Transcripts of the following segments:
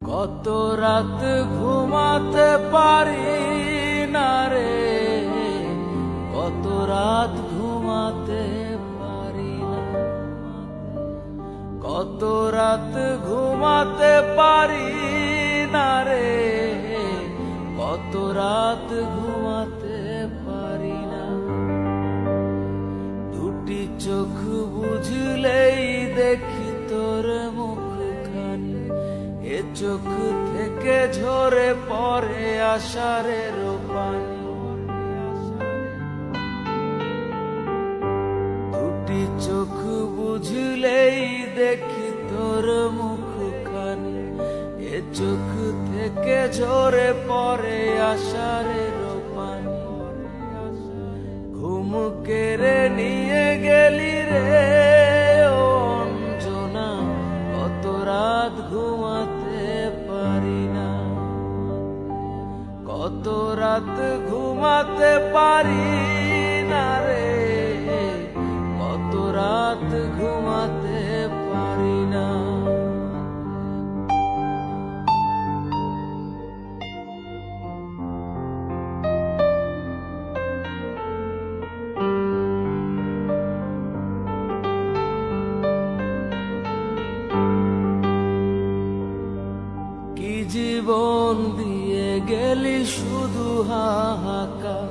কত রাত ঘুমাতে পারি না রে, কত রাত ঘুমাতে পারি না, কত রাত ঘুমাতে পারি না রে, কত রাত ঘুমাতে পারি না। দুটি চোখ বুঝলেই দেখি তোর মুখখানি, এ চোখ থেকে ঝরে পড়ে আষাঢ়ের পানি। দুটি চোখ বুঝলেই দেখি তোর মুখখানি, এ চোখ থেকে ঝরে পড়ে আষাঢ়ের পানি। ঘুম কেড়ে নিয়ে গেলি রে ও অঞ্জনা, কত রাত ঘুমাতে পারি না, কত রাত ঘুমাতে পারি না রে, কত রাত ঘুমাতে পারি না। কি জীবন দিয়ে গেলি শুধু হাহাকার,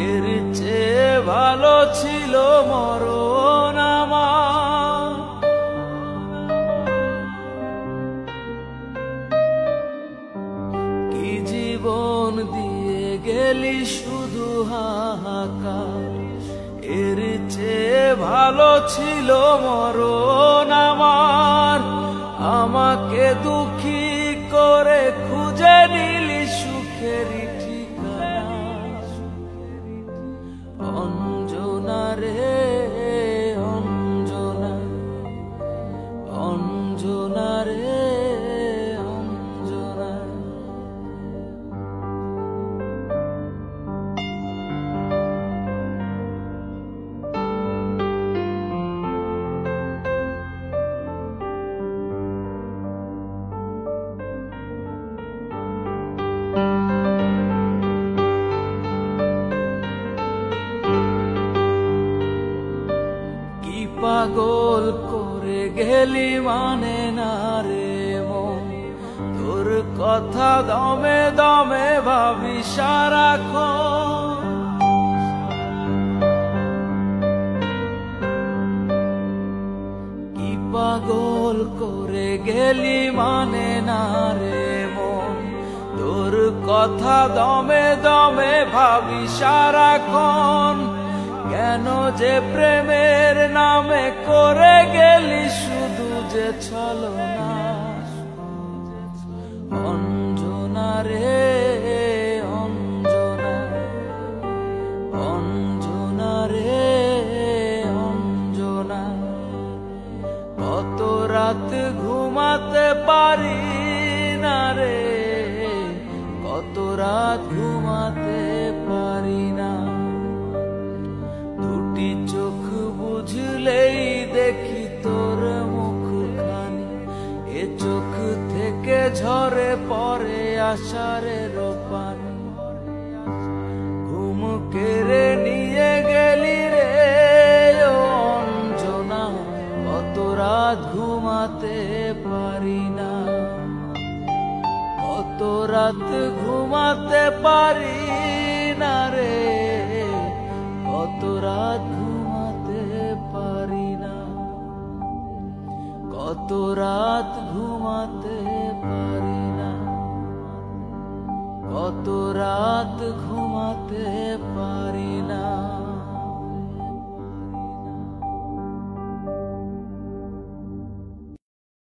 এর চেয়ে ভালো ছিল মরণ আমার। কি জীবন দিয়ে গেলি শুধু হাহাকার, এর চেয়ে ভালো ছিল মরণ আমার। আমাকে দুঃখী করে খুঁজে নিলি সুখের ঠিকানা, অঞ্জনা রে অঞ্জনা, অঞ্জনা রে অঞ্জনা। পাগল করে গেলি মানে না রে মন, তোর কথা দমে দমে ভাবি সারাক্ষণ। কি পাগল করে গেলি মানে না রে মন, তোর কথা দমে দমে ভাবি সারাক্ষণ। কেন যে প্রেমের নামে করে গেলি শুধু যে ছলনা, অঞ্জনা রে অঞ্জনা, অঞ্জনা রে অঞ্জনা। কত রাত ঘুমাতে পারি না রে, কত রাত ঘুমাতে পারি না। দুটি চোখ বুঝলেই দেখি তোর মুখখানি, এ চোখ থেকে ঝরে পড়ে আষাঢ়ের পানি। ঘুম কেড়ে নিয়ে গেলি রে ও অঞ্জনা, কত রাত ঘুমাতে পারি না, কত রাত ঘুমাতে পারি না রে, কত রাত ঘুমাতে পারি না, কত রাত ঘুমাতে পারি না, কত রাত ঘুমাতে পারি।